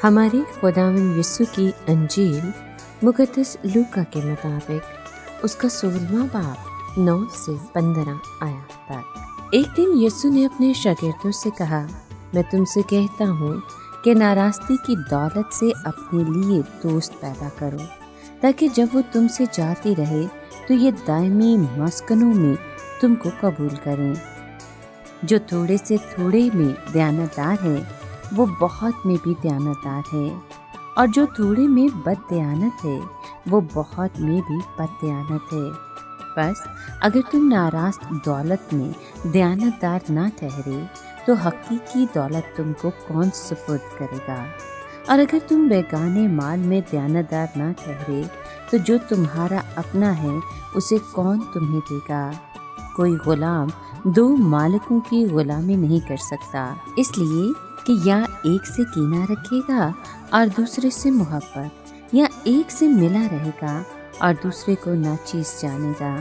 ہمارے خداوند یسوع کی انجیل مقدس لوکا کے مطابق اس کا 16واں باب 9 سے 15 آیات تک۔ ایک دن یسوع نے اپنے شاگردوں سے کہا، میں تم سے کہتا ہوں کہ ناراستی کی دولت سے اپنے لیے دوست پیدا کرو، تاکہ جب وہ تم سے جاتی رہے تو یہ دائمی مسکنوں میں تم کو قبول کریں۔ جو تھوڑے سے تھوڑے میں دیانتدار ہے وہ بہت میں بھی دیانتدار ہے، اور جو تھوڑے میں بد دیانت ہے وہ بہت میں بھی بد دیانت ہے۔ بس اگر تم ناراست دولت میں دیانتدار نہ ٹھہرے تو حقیقی دولت تم کو کون سپرد کرے گا؟ اور اگر تم بیگانے مال میں دیانتدار نہ ٹھہرے تو جو تمہارا اپنا ہے اسے کون تمہیں دے گا؟ کوئی غلام 2 مالکوں کی غلامی نہیں کر سکتا، اس لیے کہ یا ایک سے کینہ رکھے گا اور دوسرے سے محبت، یا ایک سے ملا رہے گا اور دوسرے کو ناچیز جانے گا۔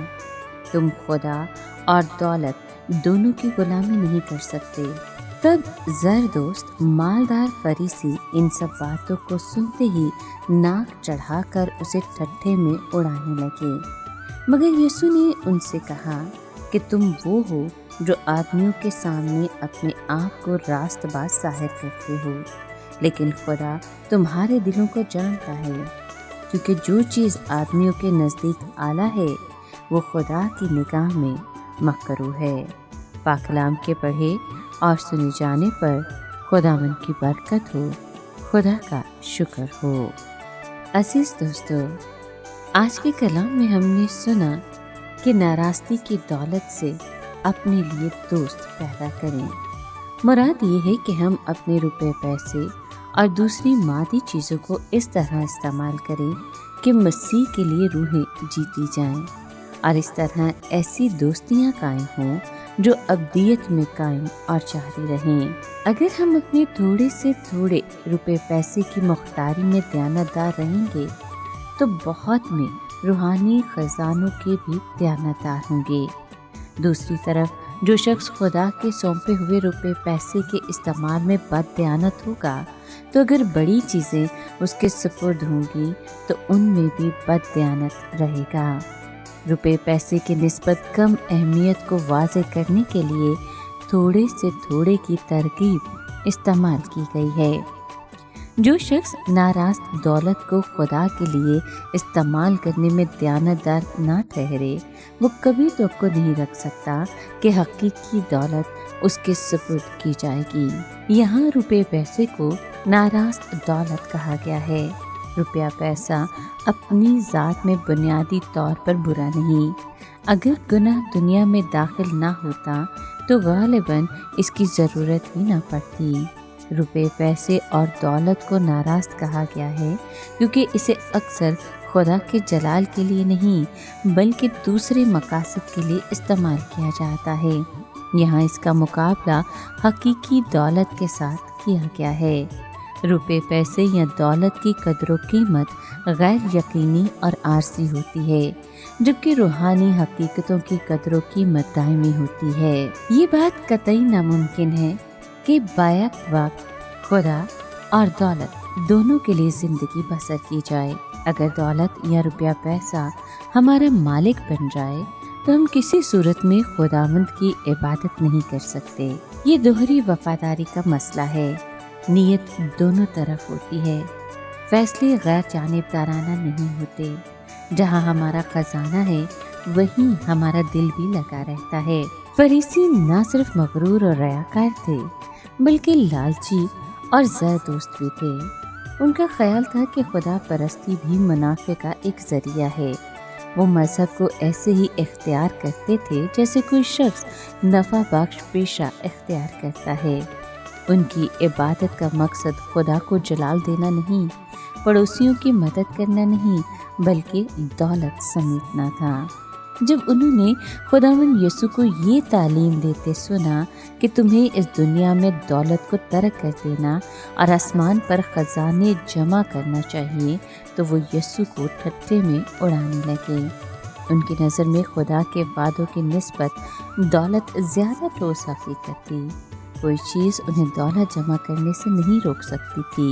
تم خدا اور دولت دونوں کی غلامی نہیں کر سکتے۔ تب زردوست مالدار فریسی ان سب باتوں کو سنتے ہی ناک چڑھا کر اسے ٹھٹھے میں اڑانے لگے، مگر یسوع نے ان سے کہا کہ تم وہ ہو جو آدمیوں کے سامنے اپنے آپ کو راست باز ظاہر کرتے ہو، لیکن خدا تمہارے دلوں کو جانتا ہے، کیونکہ جو چیز آدمیوں کے نزدیک اعلیٰ ہے وہ خدا کی نگاہ میں مکروہ ہے۔ پاک کلام کے پڑھے اور سنے جانے پر خداوند کی برکت ہو، خدا کا شکر ہو۔ عزیز دوستو، آج کے کلام میں ہم نے سنا کہ ناراستی کی دولت سے اپنے لیے دوست پیدا کریں۔ مراد یہ ہے کہ ہم اپنے روپے پیسے اور دوسری مادی چیزوں کو اس طرح استعمال کریں کہ مسیح کے لیے روحیں جیتی جائیں، اور اس طرح ایسی دوستیاں قائم ہوں جو ابدیت میں قائم اور جاری رہیں۔ اگر ہم اپنے تھوڑے سے تھوڑے روپے پیسے کی مختاری میں دیانتدار رہیں گے تو بہت میں روحانی خزانوں کے بھی دیانتدار ہوں گے۔ دوسری طرف جو شخص خدا کے سونپے ہوئے روپے پیسے کے استعمال میں بد دیانت ہوگا تو اگر بڑی چیزیں اس کے سپرد ہوں گی تو ان میں بھی بد دیانت رہے گا۔ روپے پیسے کے نسبت کم اہمیت کو واضح کرنے کے لیے تھوڑے سے تھوڑے کی ترکیب استعمال کی گئی ہے۔ جو شخص ناراست دولت کو خدا کے لیے استعمال کرنے میں دیانتدار نہ ٹھہرے وہ کبھی توقع نہیں رکھ سکتا کہ حقیقی دولت اس کے سپرد کی جائے گی۔ یہاں روپے پیسے کو ناراست دولت کہا گیا ہے۔ روپیہ پیسہ اپنی ذات میں بنیادی طور پر برا نہیں، اگر گناہ دنیا میں داخل نہ ہوتا تو غالباً اس کی ضرورت ہی نہ پڑتی۔ روپے پیسے اور دولت کو ناراست کہا گیا ہے کیونکہ اسے اکثر خدا کے جلال کے لیے نہیں بلکہ دوسرے مقاصد کے لیے استعمال کیا جاتا ہے۔ یہاں اس کا مقابلہ حقیقی دولت کے ساتھ کیا گیا ہے۔ روپے پیسے یا دولت کی قدر و قیمت غیر یقینی اور عارضی ہوتی ہے، جبکہ روحانی حقیقتوں کی قدر و قیمت دائمی ہوتی ہے۔ یہ بات قطعی ناممکن ہے کہ بیک وقت خدا اور دولت دونوں کے لیے زندگی بسر کی جائے۔ اگر دولت یا روپیہ پیسہ ہمارا مالک بن جائے تو ہم کسی صورت میں خداوند کی عبادت نہیں کر سکتے۔ یہ دوہری وفاداری کا مسئلہ ہے۔ نیت دونوں طرف ہوتی ہے، فیصلے غیر جانبدارانہ نہیں ہوتے۔ جہاں ہمارا خزانہ ہے وہیں ہمارا دل بھی لگا رہتا ہے۔ فریسی نہ صرف مغرور اور ریاکار تھے بلکہ لالچی اور زردوست بھی تھے۔ ان کا خیال تھا کہ خدا پرستی بھی منافع کا ایک ذریعہ ہے۔ وہ مذہب کو ایسے ہی اختیار کرتے تھے جیسے کوئی شخص نفع بخش پیشہ اختیار کرتا ہے۔ ان کی عبادت کا مقصد خدا کو جلال دینا نہیں، پڑوسیوں کی مدد کرنا نہیں بلکہ دولت سمیٹنا تھا۔ جب انہوں نے خداوند یسوع کو یہ تعلیم دیتے سنا کہ تمہیں اس دنیا میں دولت کو ترک کر دینا اور آسمان پر خزانے جمع کرنا چاہیے تو وہ یسوع کو ٹھٹھے میں اڑانے لگے۔ ان کی نظر میں خدا کے وعدوں کی نسبت دولت زیادہ ٹھوس حقیقت تھی۔ کوئی چیز انہیں دولت جمع کرنے سے نہیں روک سکتی تھی۔